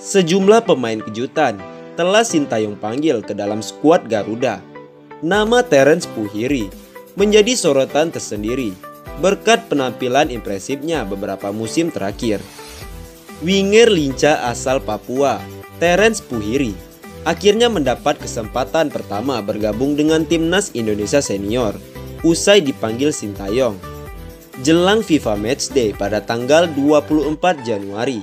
Sejumlah pemain kejutan telah Sintayong panggil ke dalam skuad Garuda. Nama Terence Phuhiri menjadi sorotan tersendiri berkat penampilan impresifnya beberapa musim terakhir. Winger lincah asal Papua, Terence Phuhiri, akhirnya mendapat kesempatan pertama bergabung dengan timnas Indonesia senior usai dipanggil Sintayong jelang FIFA Matchday pada tanggal 24 Januari.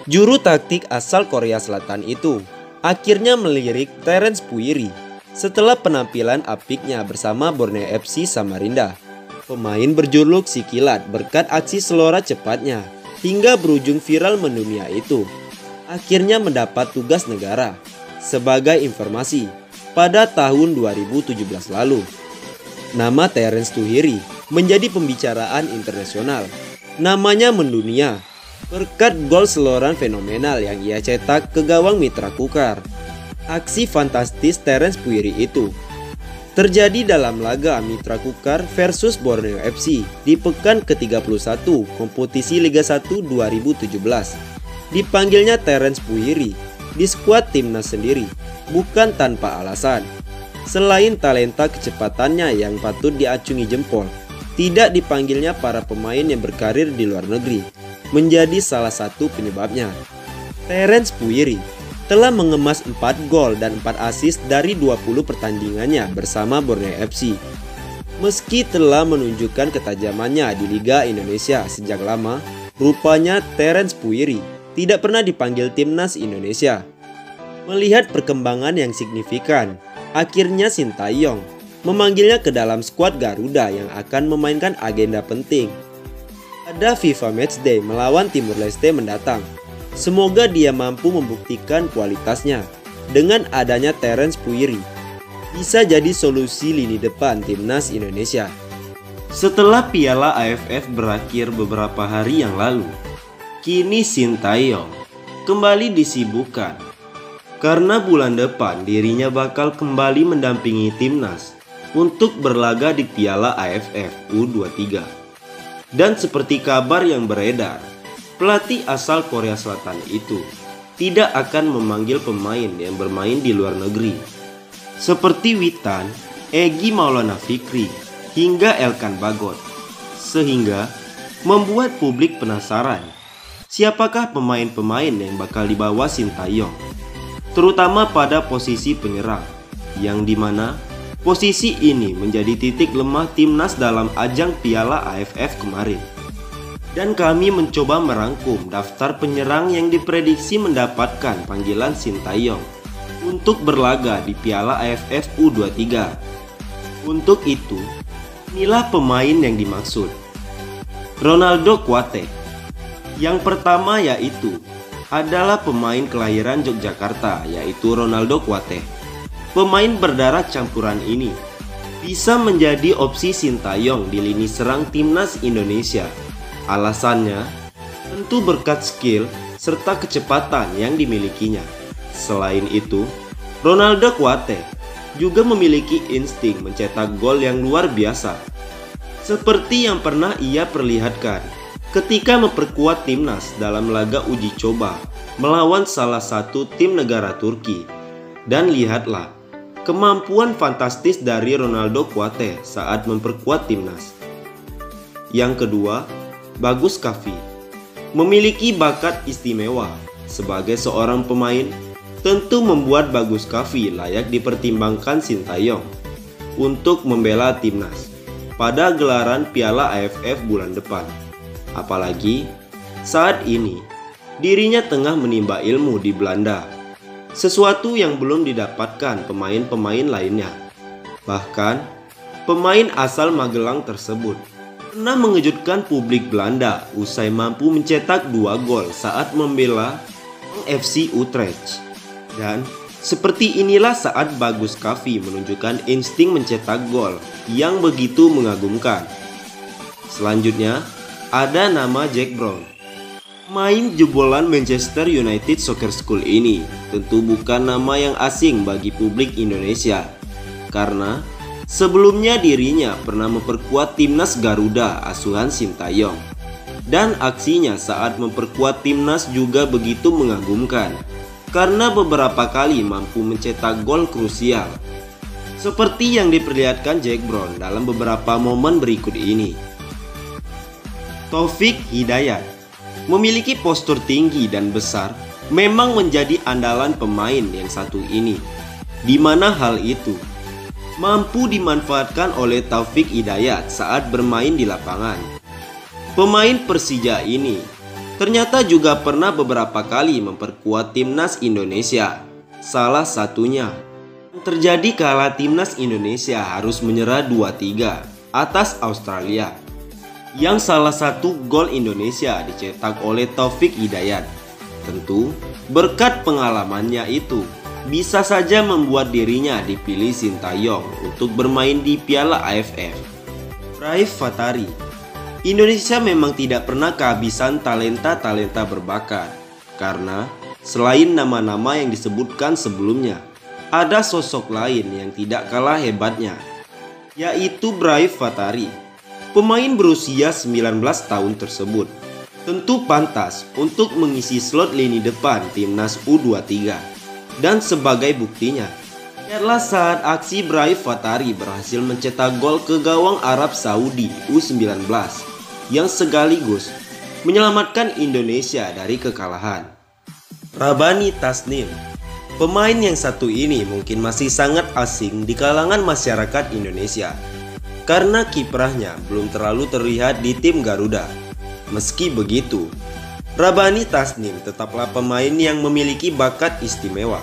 Juru taktik asal Korea Selatan itu akhirnya melirik Terence Phuhiri setelah penampilan apiknya bersama Borneo FC Samarinda. Pemain berjuluk si kilat berkat aksi selora cepatnya hingga berujung viral mendunia itu akhirnya mendapat tugas negara. Sebagai informasi, pada tahun 2017 lalu, nama Terence Phuhiri menjadi pembicaraan internasional. Namanya mendunia berkat gol seloran fenomenal yang ia cetak ke gawang Mitra Kukar. Aksi fantastis Terence Phuhiri itu terjadi dalam laga Mitra Kukar versus Borneo FC di pekan ke-31 kompetisi Liga 1 2017. Dipanggilnya Terence Phuhiri di skuad timnas sendiri bukan tanpa alasan. Selain talenta kecepatannya yang patut diacungi jempol, tidak dipanggilnya para pemain yang berkarir di luar negeri menjadi salah satu penyebabnya. Terence Phuhiri telah mengemas 4 gol dan 4 assist dari 20 pertandingannya bersama Borneo FC. Meski telah menunjukkan ketajamannya di Liga Indonesia sejak lama, rupanya Terence Phuhiri tidak pernah dipanggil timnas Indonesia. Melihat perkembangan yang signifikan, akhirnya Sintayong memanggilnya ke dalam skuad Garuda yang akan memainkan agenda penting pada FIFA Matchday melawan Timur Leste mendatang. Semoga dia mampu membuktikan kualitasnya. Dengan adanya Terence Phuhiri, bisa jadi solusi lini depan timnas Indonesia. Setelah Piala AFF berakhir beberapa hari yang lalu, kini Sintayong kembali disibukkan karena bulan depan dirinya bakal kembali mendampingi timnas untuk berlaga di Piala AFF U23. Dan seperti kabar yang beredar, pelatih asal Korea Selatan itu tidak akan memanggil pemain yang bermain di luar negeri seperti Witan, Egy Maulana Fikri, hingga Elkan Bagot, sehingga membuat publik penasaran siapakah pemain-pemain yang bakal dibawa Sintayong, terutama pada posisi penyerang, yang dimana posisi ini menjadi titik lemah timnas dalam ajang Piala AFF kemarin. Dan kami mencoba merangkum daftar penyerang yang diprediksi mendapatkan panggilan Sintayong untuk berlaga di Piala AFF U23. Untuk itu, inilah pemain yang dimaksud. Ronaldo Kuate. Yang pertama yaitu adalah pemain kelahiran Yogyakarta, yaitu Ronaldo Kuate. Pemain berdarah campuran ini bisa menjadi opsi Sintayong di lini serang timnas Indonesia. Alasannya tentu berkat skill serta kecepatan yang dimilikinya. Selain itu, Ronaldo Kuate juga memiliki insting mencetak gol yang luar biasa, seperti yang pernah ia perlihatkan ketika memperkuat timnas dalam laga uji coba melawan salah satu tim negara Turki. Dan lihatlah kemampuan fantastis dari Ronaldo Kuate saat memperkuat timnas. Yang kedua, Bagus Kavi. Memiliki bakat istimewa sebagai seorang pemain, tentu membuat Bagus Kavi layak dipertimbangkan Sintayong untuk membela timnas pada gelaran Piala AFF bulan depan. Apalagi saat ini dirinya tengah menimba ilmu di Belanda, sesuatu yang belum didapatkan pemain-pemain lainnya. Bahkan pemain asal Magelang tersebut pernah mengejutkan publik Belanda usai mampu mencetak 2 gol saat membela FC Utrecht. Dan seperti inilah saat Bagus Kavi menunjukkan insting mencetak gol yang begitu mengagumkan. Selanjutnya ada nama Jack Brown. Main jebolan Manchester United Soccer School ini tentu bukan nama yang asing bagi publik Indonesia, karena sebelumnya dirinya pernah memperkuat timnas Garuda asuhan Sintayong. Dan aksinya saat memperkuat timnas juga begitu mengagumkan, karena beberapa kali mampu mencetak gol krusial. Seperti yang diperlihatkan Jack Brown dalam beberapa momen berikut ini. Taufik Hidayat memiliki postur tinggi dan besar, memang menjadi andalan pemain yang satu ini, di mana hal itu mampu dimanfaatkan oleh Taufik Hidayat saat bermain di lapangan. Pemain Persija ini ternyata juga pernah beberapa kali memperkuat timnas Indonesia. Salah satunya terjadi kala timnas Indonesia harus menyerah 2-3 atas Australia, yang salah satu gol Indonesia dicetak oleh Taufik Hidayat. Tentu berkat pengalamannya itu bisa saja membuat dirinya dipilih Sintayong untuk bermain di Piala AFF. Raif Fatari, Indonesia memang tidak pernah kehabisan talenta-talenta berbakat, karena selain nama-nama yang disebutkan sebelumnya, ada sosok lain yang tidak kalah hebatnya, yaitu Raif Fatari. Pemain berusia 19 tahun tersebut tentu pantas untuk mengisi slot lini depan timnas U23. Dan sebagai buktinya, lihatlah saat aksi Raif Fatari berhasil mencetak gol ke gawang Arab Saudi U19 yang sekaligus menyelamatkan Indonesia dari kekalahan. Rabani Tasnim, pemain yang satu ini mungkin masih sangat asing di kalangan masyarakat Indonesia, karena kiprahnya belum terlalu terlihat di tim Garuda. Meski begitu, Rabani Tasnim tetaplah pemain yang memiliki bakat istimewa,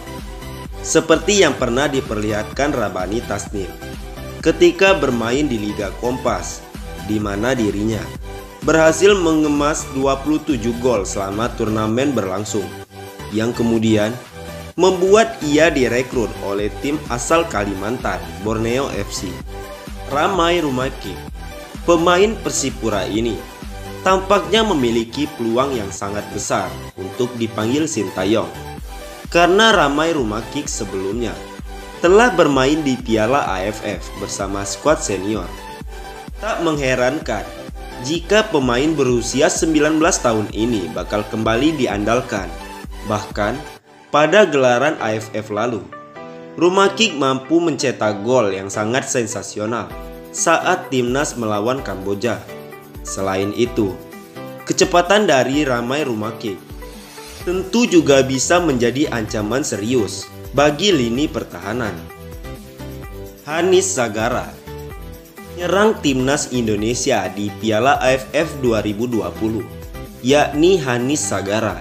seperti yang pernah diperlihatkan Rabani Tasnim ketika bermain di Liga Kompas, di mana dirinya berhasil mengemas 27 gol selama turnamen berlangsung, yang kemudian membuat ia direkrut oleh tim asal Kalimantan, Borneo FC. Ramai Rumakik, pemain Persipura ini tampaknya memiliki peluang yang sangat besar untuk dipanggil Sintayong, karena Ramai Rumakik sebelumnya telah bermain di Piala AFF bersama skuad senior. Tak mengherankan jika pemain berusia 19 tahun ini bakal kembali diandalkan. Bahkan pada gelaran AFF lalu, Rumakik mampu mencetak gol yang sangat sensasional saat timnas melawan Kamboja. Selain itu, kecepatan dari Ramai Rumakik tentu juga bisa menjadi ancaman serius bagi lini pertahanan. Hanis Sagara, penyerang timnas Indonesia di Piala AFF 2020, yakni Hanis Sagara,